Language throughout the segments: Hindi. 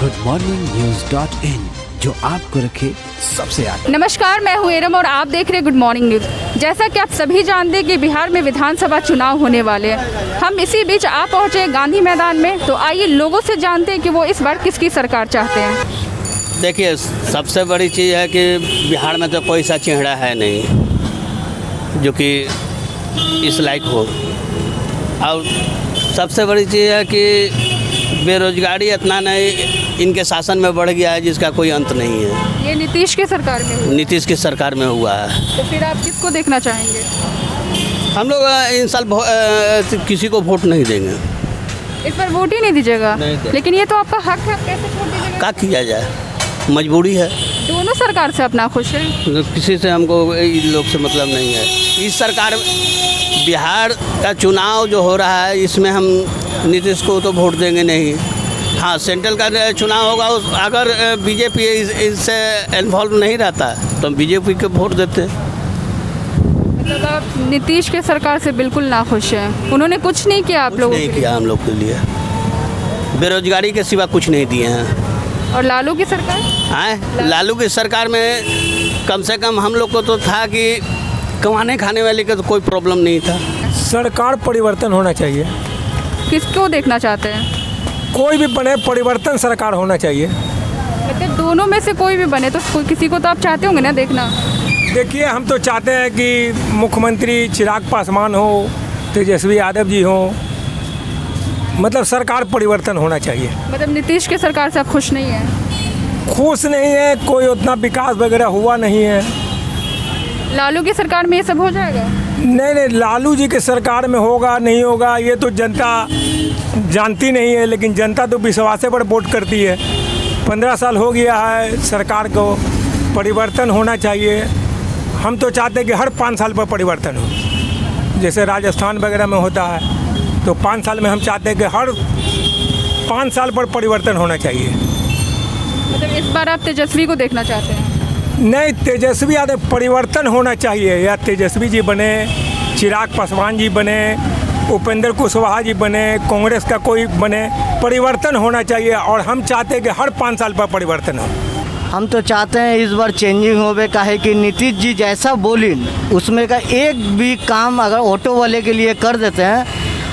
goodmorningnews.in, जो आपको रखे सबसे आगे। नमस्कार, मैं हूँ एरम और आप देख रहे हैं गुड मॉर्निंग न्यूज़। जैसा कि आप सभी जानते हैं कि बिहार में विधानसभा चुनाव होने वाले हैं। हम इसी बीच आ पहुँचे गांधी मैदान में, तो आइए लोगों से जानते हैं कि वो इस बार किसकी सरकार चाहते हैं। देखिए, सबसे बड़ी चीज़ है कि बिहार में तो कोई सा चेहरा है नहीं जो कि इस लायक हो, और सबसे बड़ी चीज़ है कि बेरोजगारी इतना नहीं इनके शासन में बढ़ गया है जिसका कोई अंत नहीं है। ये नीतीश की सरकार में हुआ। नीतीश की सरकार में हुआ है। तो फिर आप किसको देखना चाहेंगे? हम लोग इन साल किसी को वोट नहीं देंगे। इस पर वोट ही नहीं दीजिएगा? लेकिन ये तो आपका हक है, कैसे वोट दीजिएगा? क्या किया जाए, मजबूरी है। दोनों सरकार से अपना खुश है? किसी से हमको इन लोग से मतलब नहीं है। इस सरकार बिहार का चुनाव जो हो रहा है इसमें हम नीतीश को तो वोट देंगे नहीं। हाँ, सेंट्रल का चुनाव होगा, अगर बीजेपी इससे इन्वॉल्व नहीं रहता तो हम बीजेपी को वोट देते। मतलब आप नीतीश के सरकार से बिल्कुल नाखुश हैं? उन्होंने कुछ नहीं किया आप लोगों के लिए? नहीं किया हम लोग के लिए, बेरोजगारी के सिवा कुछ नहीं दिए हैं। और लालू की सरकार? हाँ, लालू की सरकार में कम से कम हम लोग को तो था कि कमाने खाने वाले का तो कोई प्रॉब्लम नहीं था। सरकार परिवर्तन होना चाहिए। किसको देखना चाहते हैं? कोई भी बने, परिवर्तन सरकार होना चाहिए। मतलब दोनों में से कोई भी बने तो किसी को तो आप चाहते होंगे ना देखना। देखिए, हम तो चाहते हैं कि मुख्यमंत्री चिराग पासवान हो, तेजस्वी यादव जी हो, मतलब सरकार परिवर्तन होना चाहिए। मतलब नीतीश के सरकार से आप खुश नहीं हैं? खुश नहीं है, कोई उतना विकास वगैरह हुआ नहीं है। लालू की सरकार में ये सब हो जाएगा? नहीं, लालू जी के सरकार में होगा नहीं होगा ये तो जनता जानती नहीं है, लेकिन जनता तो विश्वास पर वोट करती है। 15 साल हो गया है सरकार को, परिवर्तन होना चाहिए। हम तो चाहते हैं कि हर 5 साल पर परिवर्तन हो, जैसे राजस्थान वगैरह में होता है, तो 5 साल में हम चाहते हैं कि हर 5 साल पर परिवर्तन होना चाहिए। मतलब इस बार आप तेजस्वी को देखना चाहते हैं? नहीं, तेजस्वी यादव परिवर्तन होना चाहिए, या तेजस्वी जी बने, चिराग पासवान जी बने, उपेंद्र कुशवाहा जी बने, कांग्रेस का कोई बने, परिवर्तन होना चाहिए। और हम चाहते हैं कि हर 5 साल पर परिवर्तन हो। हम तो चाहते हैं इस बार चेंजिंग होवे, काहे कि नीतीश जी जैसा बोली उसमें का एक भी काम अगर ऑटो वाले के लिए कर देते हैं,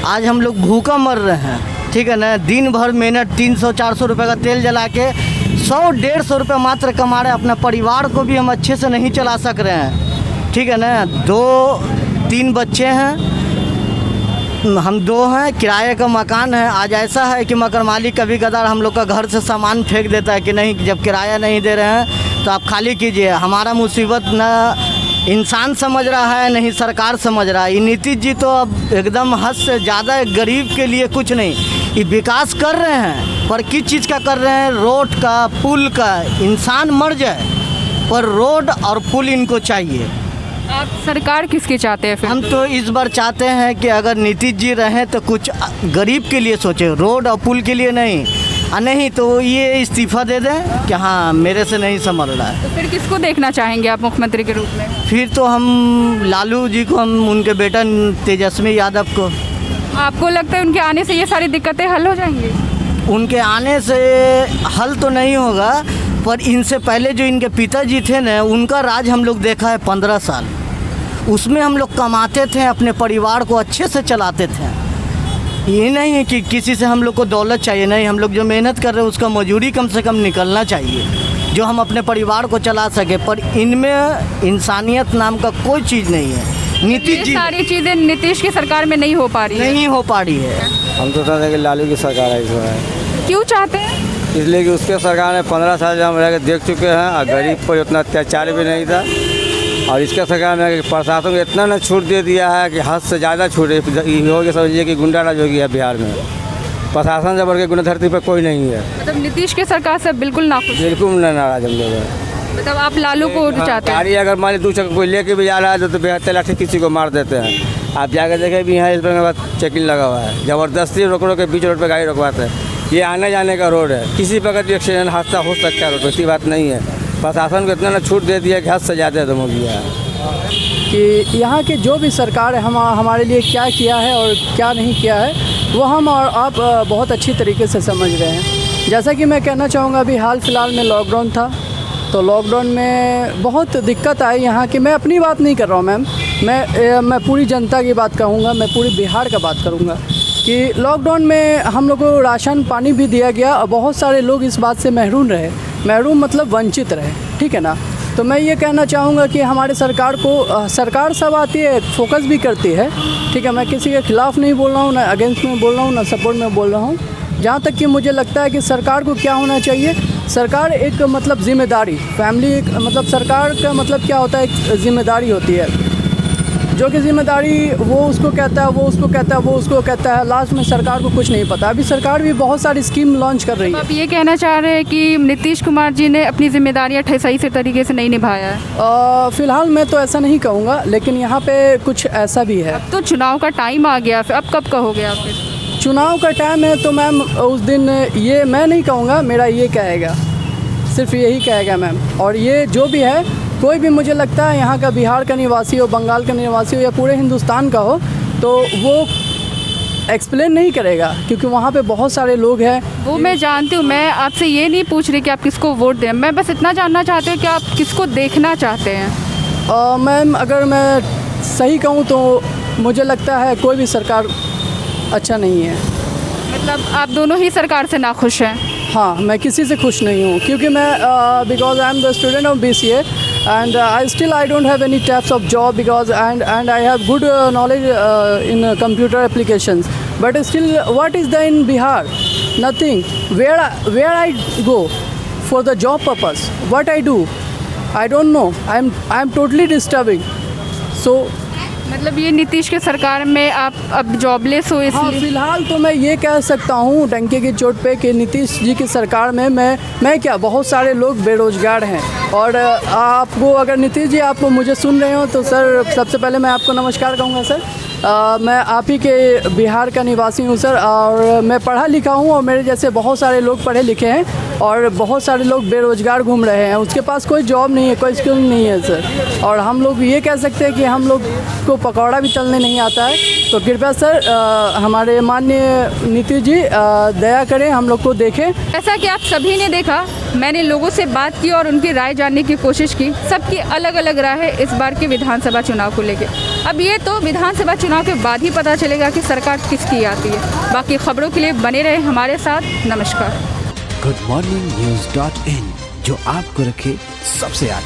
आज हम लोग भूखा मर रहे हैं, ठीक है ना। दिन भर मेहनत 300-400 रुपये का तेल जला के 100-150 रुपये मात्र कमा रहे हैं, अपना परिवार को भी हम अच्छे से नहीं चला सक रहे हैं, ठीक है ना। 2-3 बच्चे हैं, हम 2 हैं, किराए का मकान है। आज ऐसा है कि मकान मालिक कभी कदार हम लोग का घर से सामान फेंक देता है कि नहीं, जब किराया नहीं दे रहे हैं तो आप खाली कीजिए। हमारा मुसीबत ना इंसान समझ रहा है नहीं सरकार समझ रहा है। ये नीतीश जी तो अब एकदम हद से ज़्यादा गरीब के लिए कुछ नहीं, ये विकास कर रहे हैं, पर किस चीज़ का कर रहे हैं? रोड का, पुल का। इंसान मर जाए पर रोड और पुल इनको चाहिए। आप सरकार किसकी चाहते हैं फिर? हम तो इस बार चाहते हैं कि अगर नीतीश जी रहें तो कुछ गरीब के लिए सोचे, रोड और पुल के लिए नहीं। नहीं तो ये इस्तीफ़ा दे दें कि हाँ मेरे से नहीं संभल रहा है। तो फिर किसको देखना चाहेंगे आप मुख्यमंत्री के रूप में? फिर तो हम लालू जी को, हम उनके बेटा तेजस्वी यादव को। आपको लगता है उनके आने से ये सारी दिक्कतें हल हो जाएंगी? उनके आने से हल तो नहीं होगा, पर इनसे पहले जो इनके पिताजी थे ना, उनका राज हम लोग देखा है 15 साल। उसमें हम लोग कमाते थे, अपने परिवार को अच्छे से चलाते थे। ये नहीं है कि किसी से हम लोग को दौलत चाहिए, नहीं, हम लोग जो मेहनत कर रहे हैं उसका मजूरी कम से कम निकलना चाहिए, जो हम अपने परिवार को चला सके। पर इनमें इंसानियत नाम का कोई चीज़ नहीं है। नीतीश जी सारी चीज़ें नीतीश की सरकार में नहीं हो पा रही है। हम तो चाहते हैं कि लालू की सरकार है इस बार। क्यों चाहते हैं? इसलिए कि उसके सरकार ने 15 साल हम रह के देख चुके हैं, और गरीब पर उतना अत्याचार भी नहीं था। और इसके सरकार ने प्रशासन को इतना न छूट दे दिया है कि हद से ज़्यादा छूट हो गया। समझिए कि गुंडाराज हो गया बिहार में। प्रशासन से बढ़ के गुंडा धरती पर कोई नहीं है। मतलब नीतीश के सरकार से बिल्कुल नाखुश? बिल्कुल नाराज हम लोग। मतलब आप लालू को चाहते हैं? गाड़ी अगर मान ली 2 चक्कर कोई लेके भी जा रहा है तो बेहतर लाठी किसी को मार देते हैं। आप जाकर देखे भी हैं, इस पर बाद चेकिंग लगा हुआ है, ज़बरदस्ती रोक के बीच रोड पर गाड़ी रोकवाते हैं। ये आने जाने का रोड है, किसी प्रकार भी एक्सीडेंट हादसा हो सकता है रोड पर, ऐसी बात नहीं है। प्रशासन को इतना न छूट दे दिया कि हद से ज़्यादा दम हो गया है। कि यहाँ के जो भी सरकार है हमारे लिए क्या किया है और क्या नहीं किया है वो हम और आप बहुत अच्छी तरीके से समझ रहे हैं। जैसा कि मैं कहना चाहूँगा, अभी हाल फिलहाल में लॉकडाउन था, तो लॉकडाउन में बहुत दिक्कत आई यहाँ की। मैं अपनी बात नहीं कर रहा हूँ मैम, मैं पूरी जनता की बात कहूँगा, मैं पूरी बिहार का बात करूँगा कि लॉकडाउन में हम लोग को राशन पानी भी दिया गया और बहुत सारे लोग इस बात से महरूम रहे। महरूम मतलब वंचित रहे, ठीक है ना। तो मैं ये कहना चाहूँगा कि हमारे सरकार को, सरकार सब आती है, फोकस भी करती है, ठीक है। मैं किसी के ख़िलाफ़ नहीं बोल रहा हूँ, ना अगेंस्ट में बोल रहा हूँ, ना सपोर्ट में बोल रहा हूँ। जहाँ तक कि मुझे लगता है कि सरकार को क्या होना चाहिए, सरकार एक मतलब ज़िम्मेदारी, फैमिली एक मतलब सरकार का मतलब क्या होता है, एक ज़िम्मेदारी होती है, जो कि ज़िम्मेदारी वो उसको कहता है, वो उसको कहता है, वो उसको कहता है, लास्ट में सरकार को कुछ नहीं पता। अभी सरकार भी बहुत सारी स्कीम लॉन्च कर रही है। आप ये कहना चाह रहे हैं कि नीतीश कुमार जी ने अपनी जिम्मेदारियां सही से तरीके से नहीं निभाया है? फ़िलहाल मैं तो ऐसा नहीं कहूँगा, लेकिन यहाँ पे कुछ ऐसा भी है। अब तो चुनाव का टाइम आ गया, फिर अब कब कहोगे आप? फिर चुनाव का टाइम है तो मैम उस दिन ये मैं नहीं कहूँगा, मेरा ये कहेगा, सिर्फ यही कहेगा मैम। और ये जो भी है, कोई भी मुझे लगता है यहाँ का बिहार का निवासी हो, बंगाल का निवासी हो या पूरे हिंदुस्तान का हो, तो वो एक्सप्लेन नहीं करेगा, क्योंकि वहाँ पे बहुत सारे लोग हैं। वो मैं जानती हूँ, मैं आपसे ये नहीं पूछ रही कि आप किसको वोट दें, मैं बस इतना जानना चाहती हूँ कि आप किसको देखना चाहते हैं। मैम अगर मैं सही कहूँ तो मुझे लगता है कोई भी सरकार अच्छा नहीं है। मतलब आप दोनों ही सरकार से नाखुश हैं? हाँ, मैं किसी से खुश नहीं हूँ, क्योंकि मैं because I am the student of BCA and I don't have any types of job because and I have good knowledge in computer applications, but still what is there in Bihar? Nothing. Where I go for the job purpose, what I do, I don't know. I'm totally disturbing. So मतलब ये नीतीश के सरकार में आप अब जॉबलेस हो हाँ, इसलिए? फिलहाल तो मैं ये कह सकता हूँ डंके की चोट पे कि नीतीश जी की सरकार में मैं क्या, बहुत सारे लोग बेरोजगार हैं। और आपको अगर नीतीश जी आपको मुझे सुन रहे हो तो सर, सबसे पहले मैं आपको नमस्कार कहूँगा सर। मैं आप ही के बिहार का निवासी हूँ सर, और मैं पढ़ा लिखा हूँ, और मेरे जैसे बहुत सारे लोग पढ़े लिखे हैं और बहुत सारे लोग बेरोजगार घूम रहे हैं, उसके पास कोई जॉब नहीं है, कोई स्किल नहीं है सर। और हम लोग ये कह सकते हैं कि हम लोग को पकौड़ा भी तलने नहीं आता है। तो कृपया सर हमारे माननीय नीतीश जी दया करें, हम लोग को देखें। ऐसा कि आप सभी ने देखा, मैंने लोगों से बात की और उनकी राय जानने की कोशिश की। सबकी अलग अलग राय है इस बार के विधानसभा चुनाव को लेकर। अब ये तो विधानसभा चुनाव के बाद ही पता चलेगा कि सरकार किसकी आती है। बाकी खबरों के लिए बने रहे हमारे साथ। नमस्कार। goodmorningnews.in, जो आपको रखे सबसे आगे।